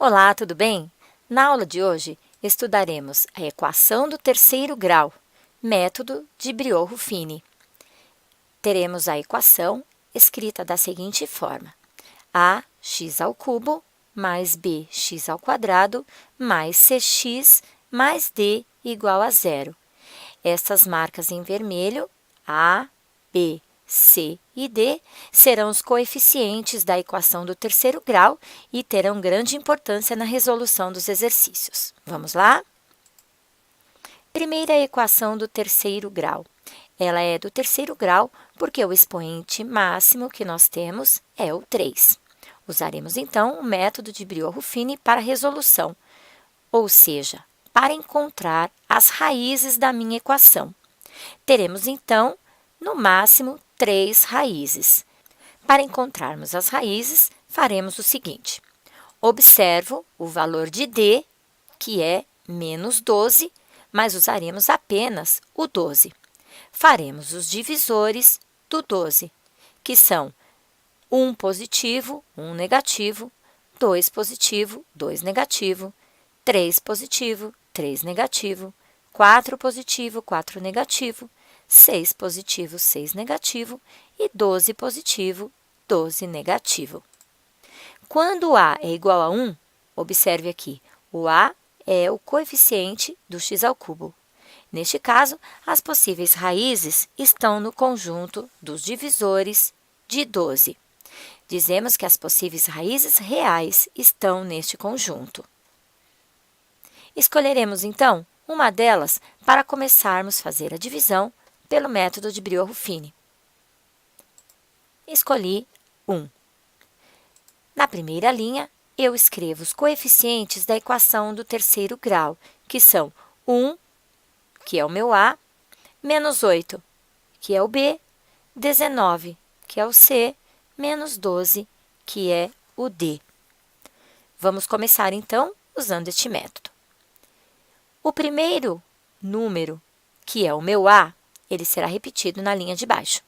Olá, tudo bem? Na aula de hoje, estudaremos a equação do terceiro grau, método de Briot-Ruffini. Teremos a equação escrita da seguinte forma: ax² mais bx² mais cx mais d igual a zero. Estas marcas em vermelho, A, B, C e D, serão os coeficientes da equação do terceiro grau e terão grande importância na resolução dos exercícios. Vamos lá? Primeira equação do terceiro grau. Ela é do terceiro grau porque o expoente máximo que nós temos é o 3. Usaremos, então, o método de Briot-Ruffini para a resolução, ou seja, para encontrar as raízes da minha equação. Teremos, então, no máximo, 3 raízes. Para encontrarmos as raízes, faremos o seguinte: observo o valor de d, que é menos 12, mas usaremos apenas o 12. Faremos os divisores do 12, que são 1 positivo, 1 negativo, 2 positivo, 2 negativo, 3 positivo, 3 negativo, 4 positivo, 4 negativo, 6 positivo, 6 negativo e 12 positivo, 12 negativo. Quando A é igual a 1, observe aqui, o A é o coeficiente do x². Neste caso, as possíveis raízes estão no conjunto dos divisores de 12. Dizemos que as possíveis raízes reais estão neste conjunto. Escolheremos, então, uma delas para começarmos a fazer a divisão pelo método de Briot-Ruffini. Escolhi 1. Na primeira linha, eu escrevo os coeficientes da equação do terceiro grau, que são 1, que é o meu A, menos 8, que é o B, 19, que é o C, menos 12, que é o D. Vamos começar, então, usando este método. O primeiro número, que é o meu A, ele será repetido na linha de baixo.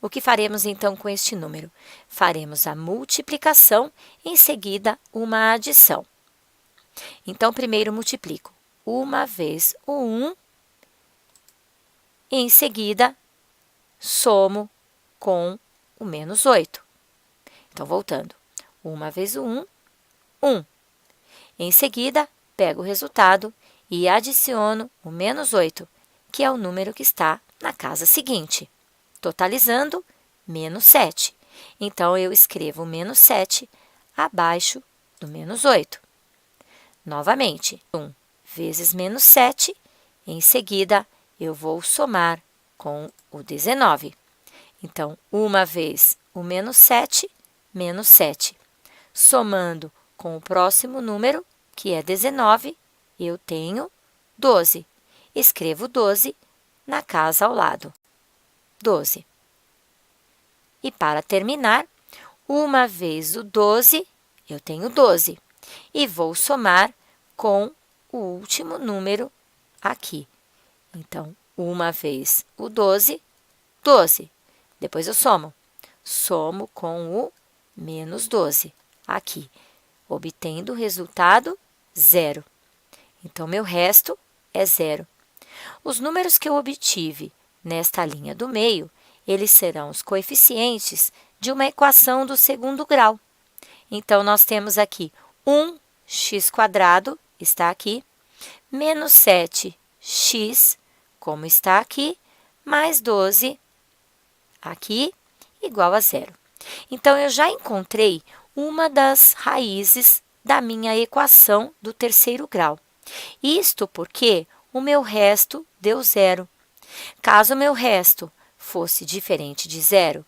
O que faremos, então, com este número? Faremos a multiplicação, em seguida, uma adição. Então, primeiro multiplico 1 vezes o 1, e em seguida, somo com o menos 8. Então, voltando, 1 vezes o 1, 1. Em seguida, pego o resultado e adiciono o menos 8, que é o número que está na casa seguinte, totalizando menos 7. Então, eu escrevo menos 7 abaixo do menos 8. Novamente, 1 vezes menos 7, em seguida, eu vou somar com o 19. Então, 1 vez o menos 7, menos 7. Somando com o próximo número, que é 19, eu tenho 12. Escrevo 12 na casa ao lado. 12. E para terminar, 1 vez o 12, eu tenho 12. E vou somar com o último número aqui. Então, 1 vez o 12, 12. Depois eu somo. Somo com o menos 12 aqui, obtendo o resultado 0. Então, meu resto é 0. Os números que eu obtive nesta linha do meio, eles serão os coeficientes de uma equação do segundo grau. Então, nós temos aqui 1x², está aqui, menos 7x, como está aqui, mais 12, aqui, igual a 0. Então, eu já encontrei uma das raízes da minha equação do terceiro grau. Isto porque o meu resto deu 0. Caso o meu resto fosse diferente de 0,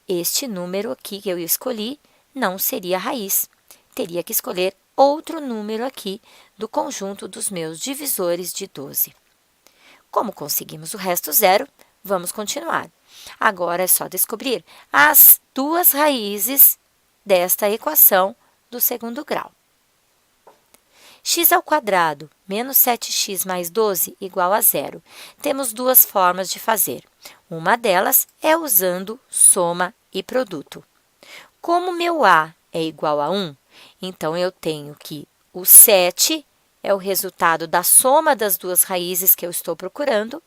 este número aqui que eu escolhi não seria raiz. Teria que escolher outro número aqui do conjunto dos meus divisores de 12. Como conseguimos o resto 0, vamos continuar. Agora é só descobrir as duas raízes desta equação do segundo grau. x² menos 7x mais 12 igual a 0. Temos duas formas de fazer. Uma delas é usando soma e produto. Como meu A é igual a 1, Então, eu tenho que o 7 é o resultado da soma das duas raízes que eu estou procurando,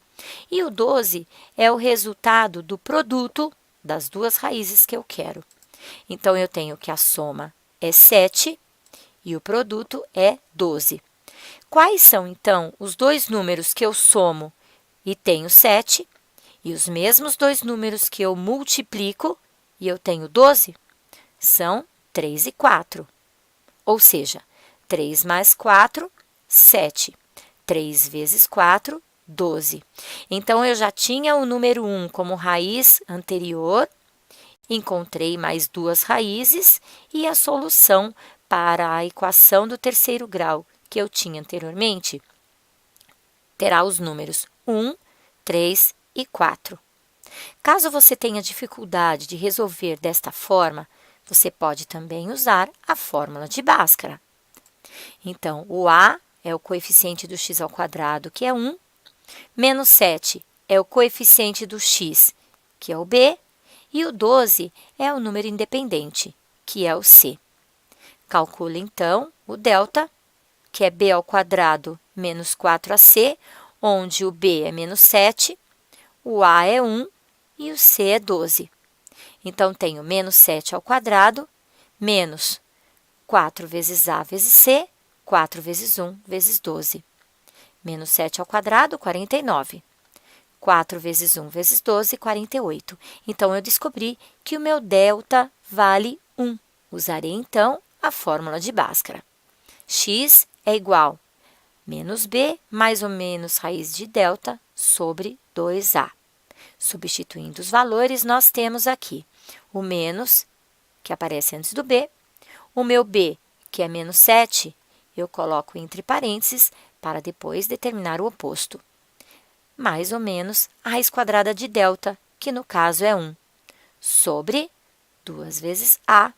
e o 12 é o resultado do produto das duas raízes que eu quero. Então, eu tenho que a soma é 7 e o produto é 12. Quais são, então, os dois números que eu somo e tenho 7, e os mesmos dois números que eu multiplico e eu tenho 12? São 3 e 4. Ou seja, 3 mais 4, 7. 3 vezes 4, 12. Então, eu já tinha o número 1 como raiz anterior, encontrei mais duas raízes e a solução para a equação do terceiro grau que eu tinha anteriormente terá os números 1, 3 e 4. Caso você tenha dificuldade de resolver desta forma, você pode também usar a fórmula de Bhaskara. Então, o a é o coeficiente do x ao quadrado, que é 1, menos 7 é o coeficiente do x, que é o b, e o 12 é o número independente, que é o c. Calcule, então, o delta, que é b ao quadrado menos 4ac, onde o b é menos 7, o a é 1 e o c é 12. Então, tenho menos 7 ao quadrado, menos 4 vezes a vezes c, 4 vezes 1 vezes 12. Menos 7 ao quadrado, 49. 4 vezes 1 vezes 12, 48. Então, eu descobri que o meu delta vale 1. Usarei, então, a fórmula de Bhaskara. X é igual a menos b mais ou menos raiz de delta sobre 2a. Substituindo os valores, nós temos aqui o menos, que aparece antes do b, o meu b, que é menos 7, eu coloco entre parênteses para depois determinar o oposto. Mais ou menos a raiz quadrada de delta, que no caso é 1, sobre 2 vezes a,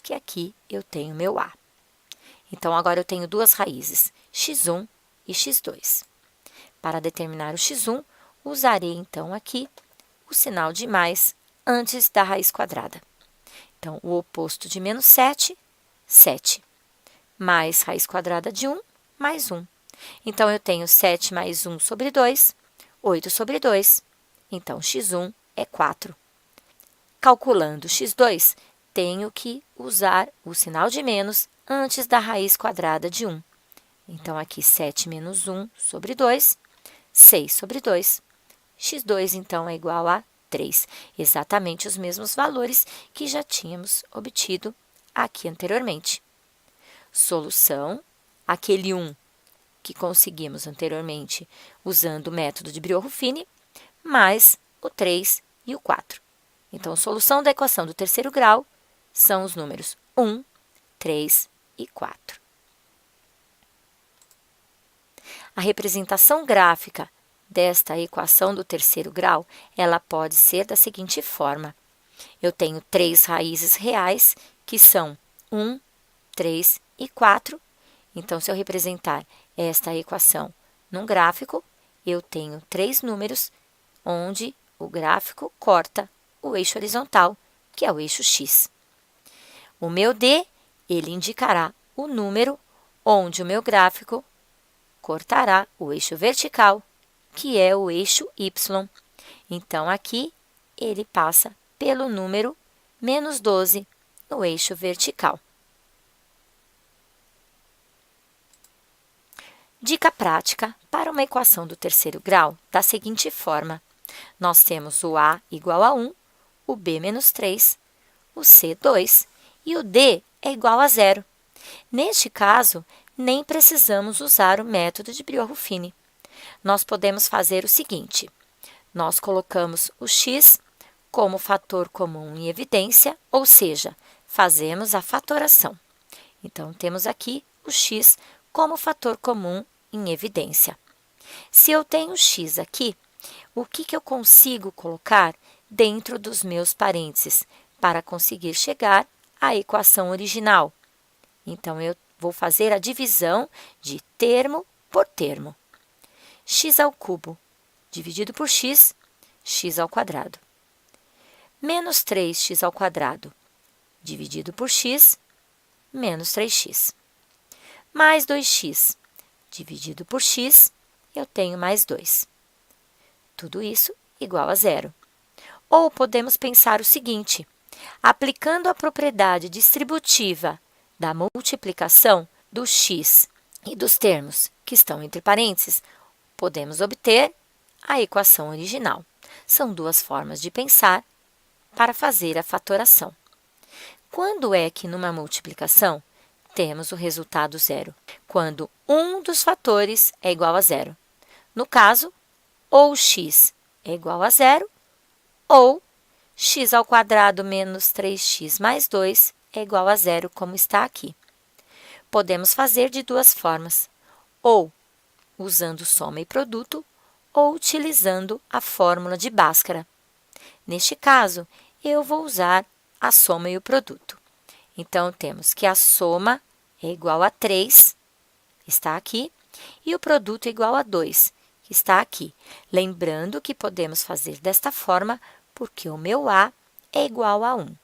que aqui eu tenho meu a. Então, agora eu tenho duas raízes, x1 e x2. Para determinar o x1, usarei, então, aqui o sinal de mais antes da raiz quadrada. Então, o oposto de menos 7, 7. Mais raiz quadrada de 1, mais 1. Então, eu tenho 7 mais 1 sobre 2, 8 sobre 2. Então, x1 é 4. Calculando x2, tenho que usar o sinal de menos antes da raiz quadrada de 1. Então, aqui 7 menos 1 sobre 2, 6 sobre 2. x2, então, é igual a 3. Exatamente os mesmos valores que já tínhamos obtido aqui anteriormente. Solução, aquele 1 que conseguimos anteriormente usando o método de Brio-Ruffini, mais o 3 e o 4. Então, a solução da equação do terceiro grau são os números 1, 3 e 4. A representação gráfica desta equação do terceiro grau, ela pode ser da seguinte forma. Eu tenho três raízes reais, que são 1, 3 e 4. Então, se eu representar esta equação num gráfico, eu tenho três números, onde o gráfico corta o eixo horizontal, que é o eixo x. O meu D, ele indicará o número onde o meu gráfico cortará o eixo vertical, que é o eixo y. Então, aqui, ele passa pelo número menos 12 no eixo vertical. Dica prática para uma equação do terceiro grau da seguinte forma. Nós temos o a igual a 1, o b menos 3, o c 2 e o d é igual a 0. Neste caso, nem precisamos usar o método de Brio-Ruffini. Nós podemos fazer o seguinte. Nós colocamos o x como fator comum em evidência, ou seja, fazemos a fatoração. Então, temos aqui o x como fator comum em evidência. Se eu tenho x aqui, o que eu consigo colocar dentro dos meus parênteses para conseguir chegar à equação original? Então, eu vou fazer a divisão de termo por termo. X ao cubo dividido por x, x ao quadrado. Menos 3x ao quadrado dividido por x, menos 3x. Mais 2x dividido por x, eu tenho mais 2. Tudo isso igual a zero. Ou podemos pensar o seguinte: aplicando a propriedade distributiva da multiplicação do x e dos termos que estão entre parênteses, podemos obter a equação original. São duas formas de pensar para fazer a fatoração. Quando é que numa multiplicação temos o resultado zero? Quando um dos fatores é igual a zero. No caso, ou x é igual a zero, ou x ao quadrado menos 3x mais 2 é igual a zero, como está aqui. Podemos fazer de duas formas, ou usando soma e produto, ou utilizando a fórmula de Bhaskara. Neste caso, eu vou usar a soma e o produto. Então, temos que a soma é igual a 3, está aqui, e o produto é igual a 2, que está aqui. Lembrando que podemos fazer desta forma porque o meu A é igual a 1.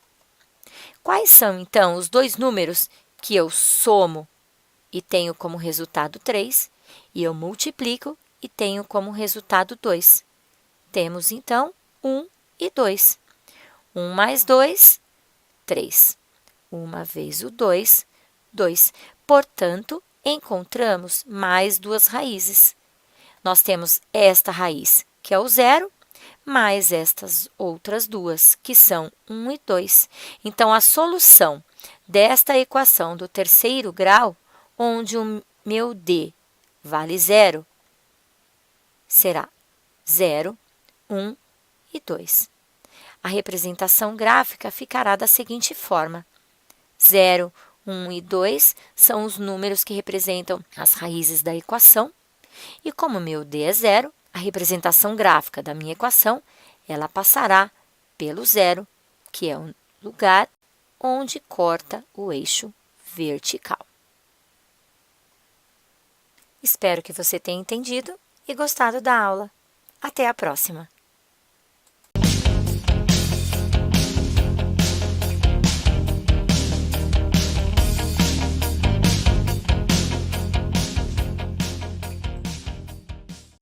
Quais são, então, os dois números que eu somo e tenho como resultado 3, e eu multiplico e tenho como resultado 2? Temos, então, 1 e 2. 1 mais 2, 3. 1 vezes o 2, 2. Portanto, encontramos mais duas raízes. Nós temos esta raiz, que é o zero, mais estas outras duas, que são 1 e 2. Então, a solução desta equação do terceiro grau, onde o meu D vale zero, será 0, 1 e 2. A representação gráfica ficará da seguinte forma: 0, 1 e 2 são os números que representam as raízes da equação, e como meu D é zero, a representação gráfica da minha equação, ela passará pelo zero, que é o lugar onde corta o eixo vertical. Espero que você tenha entendido e gostado da aula. Até a próxima!